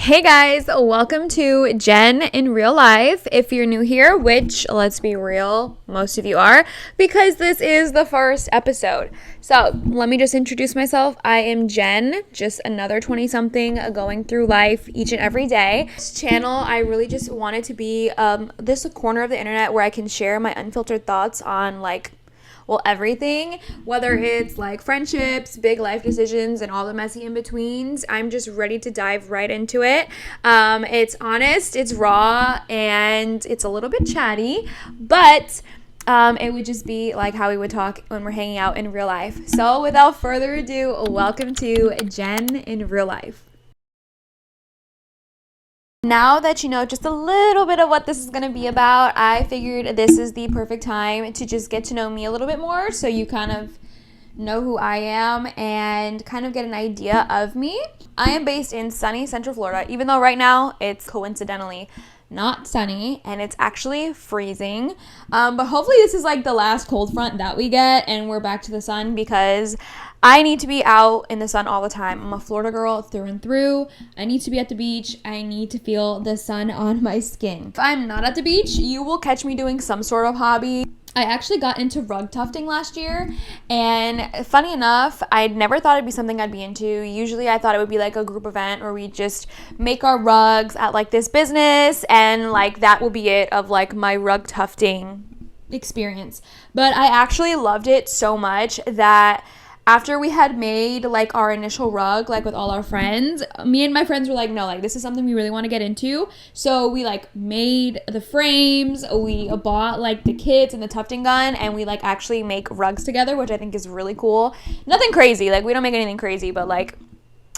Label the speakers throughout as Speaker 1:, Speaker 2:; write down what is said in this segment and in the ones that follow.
Speaker 1: Hey guys, welcome to Jen in real life. If you're new here, which let's be real, most of you are, because this is the first episode. So let me just introduce myself. I am Jen, just another 20 something going through life each and every day. This channel, I really just wanted to be this corner of the internet where I can share my unfiltered thoughts on everything, whether it's like friendships, big life decisions, and all the messy in-betweens. I'm just ready to dive right into it. It's honest, it's raw, and it's a little bit chatty, but it would just be like how we would talk when we're hanging out in real life. So without further ado, welcome to Jen in real life. Now that you know just a little bit of what this is going to be about, I figured this is the perfect time to just get to know me a little bit more so you kind of know who I am and kind of get an idea of me. I am based in sunny Central Florida, even though right now it's coincidentally not sunny and it's actually freezing. But hopefully this is like the last cold front that we get and we're back to the sun because I need to be out in the sun all the time. I'm a Florida girl through and through. I need to be at the beach. I need to feel the sun on my skin. If I'm not at the beach, you will catch me doing some sort of hobby. I actually got into rug tufting last year, and funny enough, I never thought it'd be something I'd be into. Usually I thought it would be like a group event where we just make our rugs at like this business and like that would be it of like my rug tufting experience. But I actually loved it so much that after we had made like our initial rug, like with all our friends, me and my friends were like, no, like this is something we really want to get into. So we like made the frames, we bought like the kits and the tufting gun, and we like actually make rugs together, which I think is really cool. Nothing crazy, like we don't make anything crazy, but like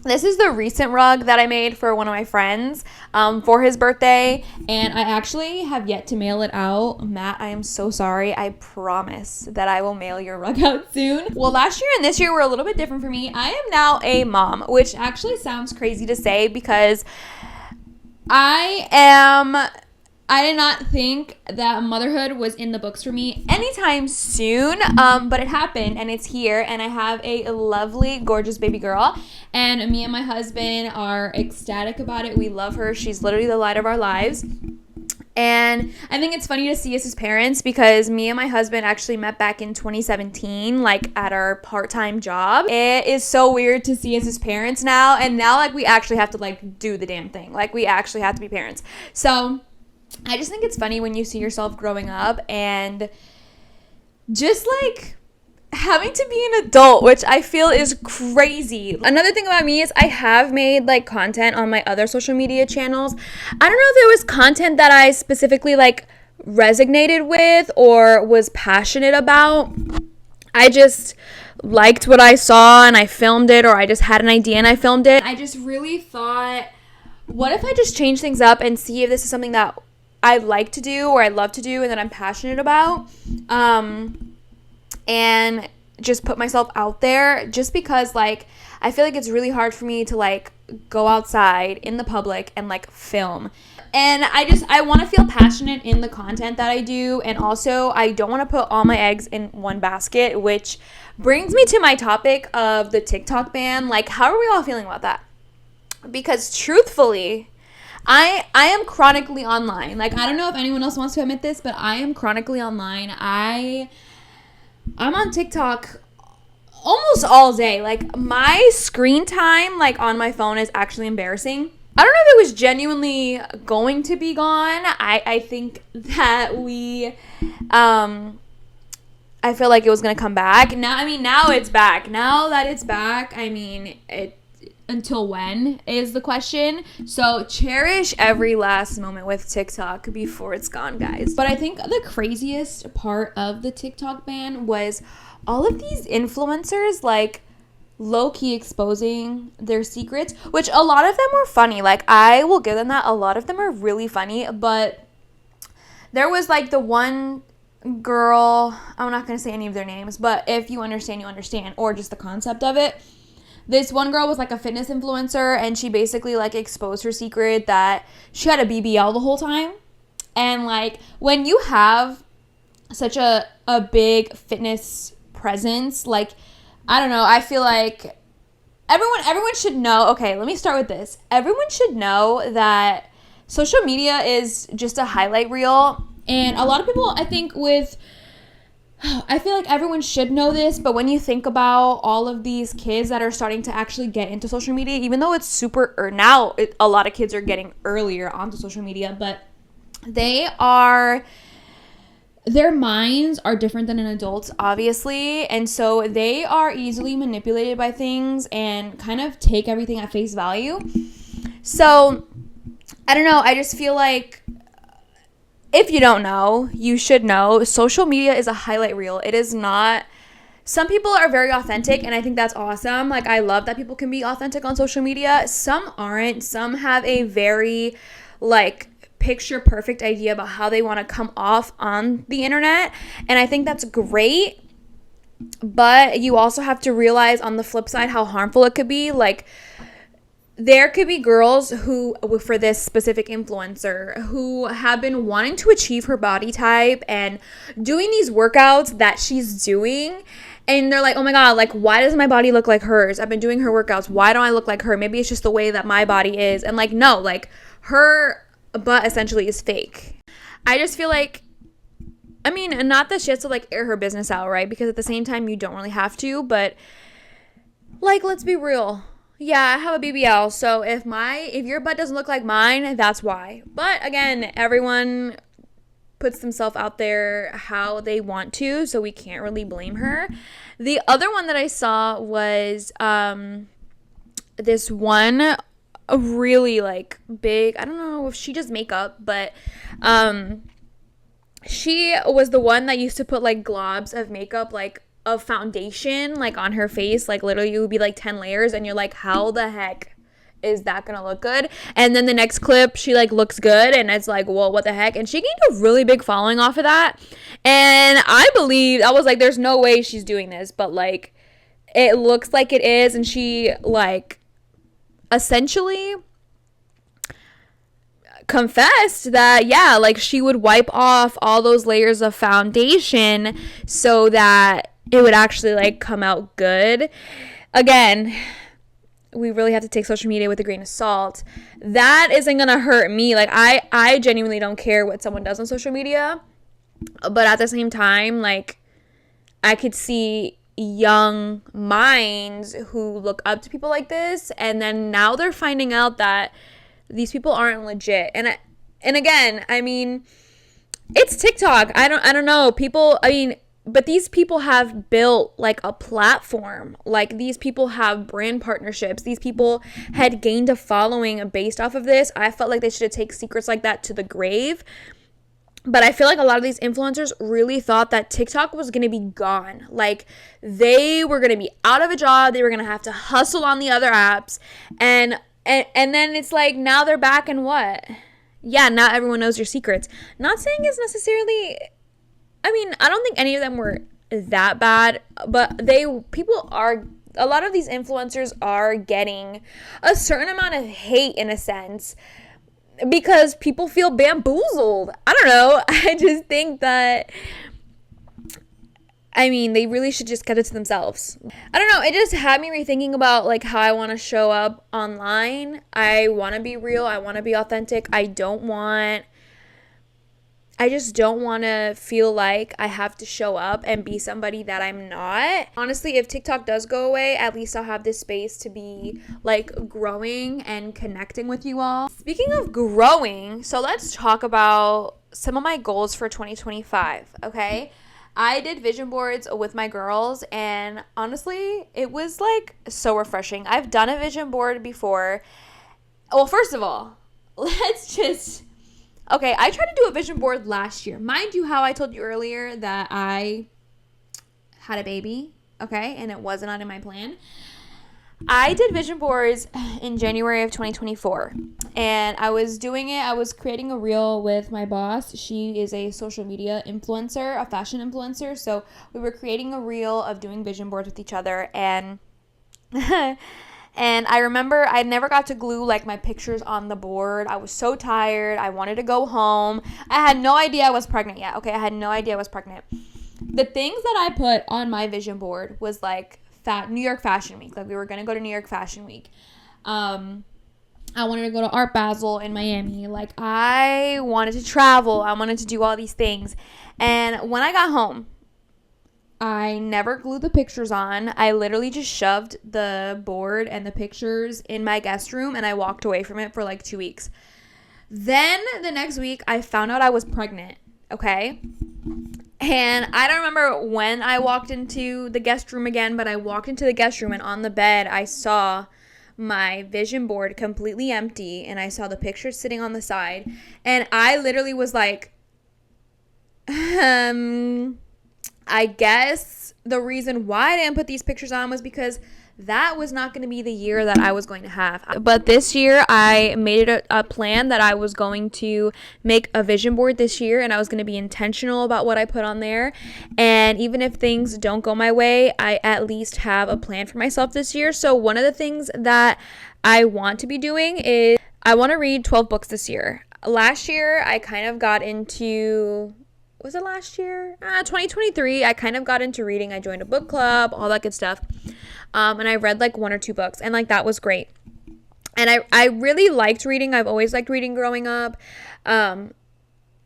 Speaker 1: this is the recent rug that I made for one of my friends for his birthday, and I actually have yet to mail it out. Matt, I am so sorry. I promise that I will mail your rug out soon. Well, last year and this year were a little bit different for me. I am now a mom, which actually sounds crazy to say because I did not think that motherhood was in the books for me anytime soon, but it happened and it's here, and I have a lovely, gorgeous baby girl, and me and my husband are ecstatic about it. We love her. She's literally the light of our lives. And I think it's funny to see us as parents because me and my husband actually met back in 2017, like at our part-time job. It is so weird to see us as parents now, and now like we actually have to like do the damn thing. Like we actually have to be parents. So I just think it's funny when you see yourself growing up and just like having to be an adult, which I feel is crazy. Another thing about me is I have made like content on my other social media channels. I don't know if it was content that I specifically like resonated with or was passionate about. I just liked what I saw and I filmed it, or I just had an idea and I filmed it. I just really thought, what if I just change things up and see if this is something that I like to do or I love to do and that I'm passionate about, and just put myself out there, just because like I feel like it's really hard for me to like go outside in the public and like film. And I want to feel passionate in the content that I do, and also I don't want to put all my eggs in one basket, which brings me to my topic of the TikTok ban. Like, how are we all feeling about that? Because truthfully, I am chronically online. Like, I don't know if anyone else wants to admit this, but I am chronically online. I'm on TikTok almost all day. Like, my screen time, like, on my phone is actually embarrassing. I don't know if it was genuinely going to be gone. I think that I feel like it was going to come back. Now it's back. Now that it's back, until when is the question. So cherish every last moment with TikTok before it's gone, guys. But I think the craziest part of the TikTok ban was all of these influencers like low-key exposing their secrets, which a lot of them were funny. Like, I will give them that. A lot of them are really funny, but there was like the one girl, I'm not going to say any of their names, but if you understand, you understand, or just the concept of it. This one girl was like a fitness influencer, and she basically like exposed her secret that she had a BBL the whole time. And like when you have such a big fitness presence, like, I don't know, I feel like everyone should know. Okay, let me start with this. Everyone should know that social media is just a highlight reel. And a lot of people, I feel like everyone should know this, but when you think about all of these kids that are starting to actually get into social media, even though it's a lot of kids are getting earlier onto social media, but their minds are different than an adult's, obviously, and so they are easily manipulated by things and kind of take everything at face value. So, I don't know, I just feel like if you don't know, you should know. Social media is a highlight reel. It is not. Some people are very authentic, and I think that's awesome. Like, I love that people can be authentic on social media. Some aren't. Some have a very, like, picture perfect idea about how they want to come off on the internet, and I think that's great. But you also have to realize on the flip side how harmful it could be. Like, there could be girls who, for this specific influencer, who have been wanting to achieve her body type and doing these workouts that she's doing. And they're like, oh my God, like, why does my body look like hers? I've been doing her workouts. Why don't I look like her? Maybe it's just the way that my body is. And like, no, like, her butt essentially is fake. I just feel like, I mean, not that she has to like air her business out, right? Because at the same time, you don't really have to. But like, let's be real. Yeah, I have a BBL, so if your butt doesn't look like mine, that's why. But again, everyone puts themselves out there how they want to, so we can't really blame her. The other one that I saw was this one really like big, I don't know if she does makeup, but she was the one that used to put like globs of makeup, like of foundation, like on her face, like literally it would be like 10 layers, and you're like, how the heck is that gonna look good? And then the next clip, she like looks good, and it's like, well, what the heck? And she gained a really big following off of that, and I was like, there's no way she's doing this, but like it looks like it is. And she like essentially confessed that, yeah, like she would wipe off all those layers of foundation so that it would actually like come out good. Again, we really have to take social media with a grain of salt. That isn't gonna hurt me. Like, I genuinely don't care what someone does on social media, but at the same time, like, I could see young minds who look up to people like this, and then now they're finding out that these people aren't legit. And again, I mean, it's TikTok. I don't know. But these people have built like a platform. Like, these people have brand partnerships. These people had gained a following based off of this. I felt like they should take secrets like that to the grave. But I feel like a lot of these influencers really thought that TikTok was going to be gone. Like, they were going to be out of a job. They were going to have to hustle on the other apps. And then it's like, now they're back, and what? Yeah, not everyone knows your secrets. Not saying it's necessarily, I mean, I don't think any of them were that bad, but a lot of these influencers are getting a certain amount of hate, in a sense, because people feel bamboozled. I don't know. I just think that, I mean, they really should just cut it to themselves. I don't know. It just had me rethinking about like how I want to show up online. I want to be real. I want to be authentic. I just don't want to feel like I have to show up and be somebody that I'm not. Honestly, if TikTok does go away, at least I'll have this space to be like growing and connecting with you all. Speaking of growing, so let's talk about some of my goals for 2025, okay? I did vision boards with my girls, and honestly, it was like so refreshing. I've done a vision board before. Well, first of all, okay, I tried to do a vision board last year. Mind you, how I told you earlier that I had a baby, okay, and it was not in my plan. I did vision boards in January of 2024, and I was creating a reel with my boss. She is a social media influencer, a fashion influencer, so we were creating a reel of doing vision boards with each other, and and I remember I never got to glue like my pictures on the board. I was so tired. I wanted to go home. I had no idea I was pregnant yet. Okay, I had no idea I was pregnant. The things that I put on my vision board was like New York Fashion Week. Like, we were going to go to New York Fashion Week. I wanted to go to Art Basel in Miami. Like, I wanted to travel. I wanted to do all these things. And when I got home, I never glued the pictures on. I literally just shoved the board and the pictures in my guest room, and I walked away from it for like 2 weeks. Then the next week, I found out I was pregnant, okay? And I don't remember when I walked into the guest room again, but I walked into the guest room, and on the bed, I saw my vision board completely empty, and I saw the pictures sitting on the side, and I literally was like, I guess the reason why I didn't put these pictures on was because that was not going to be the year that I was going to have. But this year, I made it a plan that I was going to make a vision board this year, and I was going to be intentional about what I put on there. And even if things don't go my way, I at least have a plan for myself this year. So one of the things that I want to be doing is I want to read 12 books this year. Last year, I kind of got into... Was it last year? 2023, I kind of got into reading. I joined a book club, all that good stuff. And I read like 1 or 2 books, and like that was great. And I really liked reading. I've always liked reading growing up.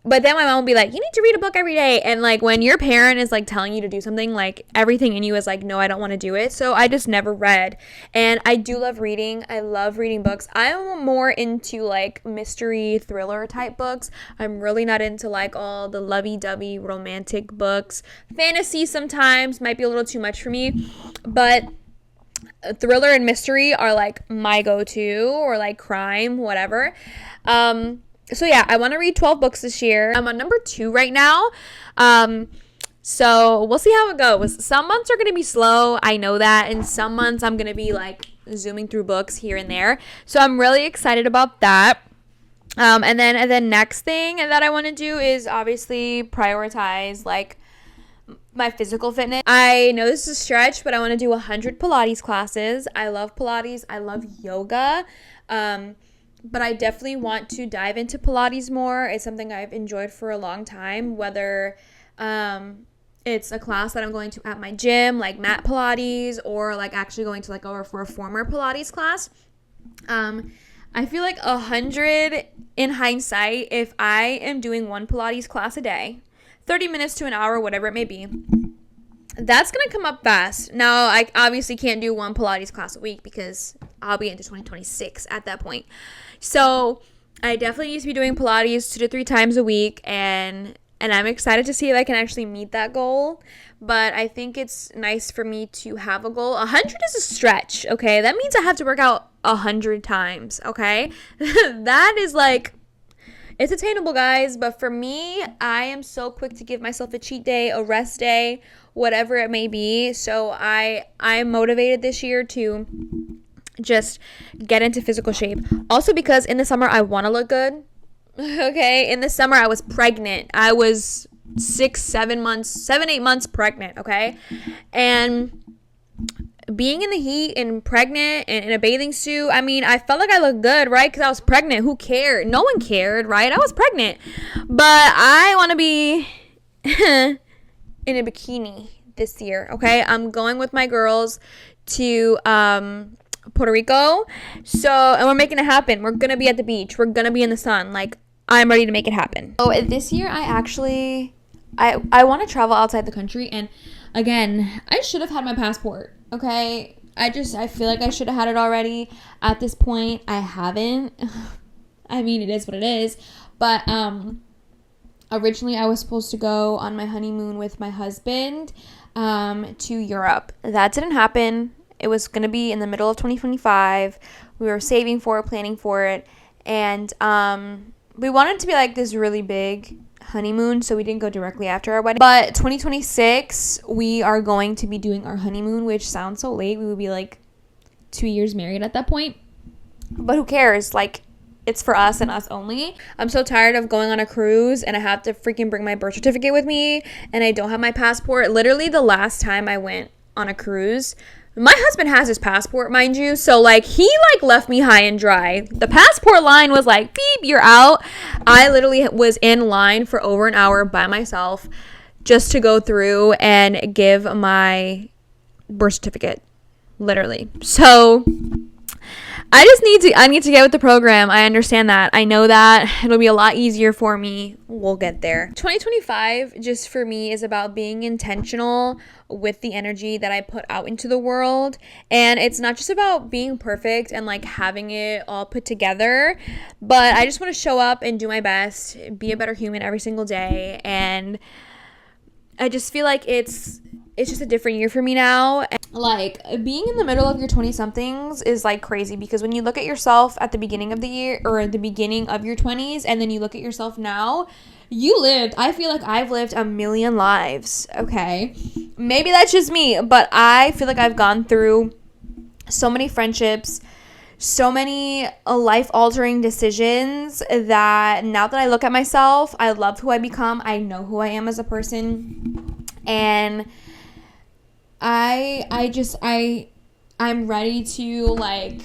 Speaker 1: But then my mom would be like, you need to read a book every day. And like when your parent is like telling you to do something, like everything in you is like, no, I don't want to do it. So I just never read. And I do love reading. I love reading books. I'm more into like mystery thriller type books. I'm really not into like all the lovey-dovey romantic books. Fantasy sometimes might be a little too much for me. But thriller and mystery are like my go-to, or like crime, whatever. So yeah, I want to read 12 books this year. I'm on number 2 right now. So we'll see how it goes. Some months are going to be slow. I know that. And some months I'm going to be like zooming through books here and there. So I'm really excited about that. And then the next thing that I want to do is obviously prioritize like my physical fitness. I know this is a stretch, but I want to do 100 Pilates classes. I love Pilates. I love yoga. But I definitely want to dive into Pilates more. It's something I've enjoyed for a long time, whether it's a class that I'm going to at my gym, like mat Pilates, or like actually going to like go for a former Pilates class. I feel like 100 in hindsight, if I am doing 1 Pilates class a day, 30 minutes to an hour, whatever it may be, that's going to come up fast. Now, I obviously can't do 1 Pilates class a week because I'll be into 2026 at that point. So I definitely need to be doing Pilates 2 to 3 times a week, and I'm excited to see if I can actually meet that goal. But I think it's nice for me to have a goal. 100 is a stretch, okay? That means I have to work out 100 times, okay? That is like, it's attainable, guys. But for me, I am so quick to give myself a cheat day, a rest day, whatever it may be. So I'm motivated this year to just get into physical shape. Also because in the summer, I want to look good. Okay, in the summer, I was pregnant. I was 7, 8 months pregnant, okay? And being in the heat and pregnant and in a bathing suit, I mean, I felt like I looked good, right? Because I was pregnant. Who cared? No one cared, right? I was pregnant. But I want to be in a bikini this year, okay? I'm going with my girls to Puerto Rico. And we're making it happen. We're going to be at the beach. We're going to be in the sun. Like, I'm ready to make it happen. So this year, I want to travel outside the country. And again, I should have had my passport, okay? I feel like I should have had it already. At this point, I haven't. I mean, it is what it is. But originally, I was supposed to go on my honeymoon with my husband to Europe. That didn't happen. It was going to be in the middle of 2025. We were saving for it, planning for it. And we wanted it to be like this really big honeymoon, so we didn't go directly after our wedding. But 2026, we are going to be doing our honeymoon, which sounds so late. We would be like 2 years married at that point. But who cares? Like, it's for us and us only. I'm so tired of going on a cruise and I have to freaking bring my birth certificate with me and I don't have my passport. Literally the last time I went on a cruise, my husband has his passport, mind you, so like he like left me high and dry. The passport line was like, beep, you're out. I literally was in line for over an hour by myself just to go through and give my birth certificate, literally. So I need to get with the program. I understand that. I know that it'll be a lot easier for me. We'll get there. 2025 just for me is about being intentional with the energy that I put out into the world. And it's not just about being perfect and like having it all put together, but I just want to show up and do my best, be a better human every single day. And I just feel like it's just a different year for me now. Like, being in the middle of your 20-somethings is, like, crazy, because when you look at yourself at the beginning of the year, or the beginning of your 20s, and then you look at yourself now, I feel like I've lived a million lives, okay? Maybe that's just me, but I feel like I've gone through so many friendships, so many life-altering decisions, that now that I look at myself, I love who I become. I know who I am as a person, and I'm ready to, like,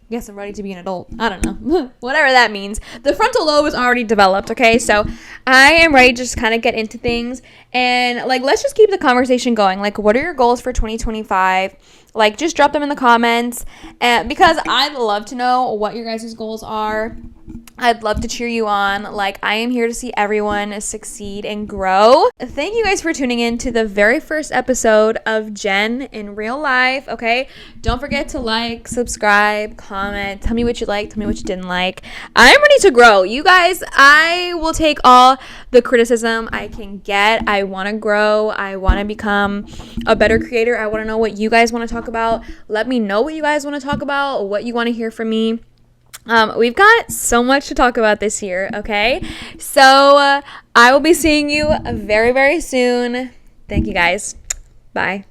Speaker 1: guess I'm ready to be an adult. I don't know. Whatever that means. The frontal lobe is already developed, okay? So I am ready to just kind of get into things. And, like, let's just keep the conversation going. Like, what are your goals for 2025? Like, just drop them in the comments. Because I'd love to know what your guys' goals are. I'd love to cheer you on. Like, I am here to see everyone succeed and grow. Thank you guys for tuning in to the very first episode of Jen in real life, okay? Don't forget to like, subscribe, comment, tell me what you liked, tell me what you didn't like. I'm ready to grow. You guys, I will take all the criticism I can get. I want to grow. I want to become a better creator. I want to know what you guys want to talk about. Let me know what you guys want to talk about, what you want to hear from me. We've got so much to talk about this year, okay? So I will be seeing you very, very soon. Thank you guys. Bye.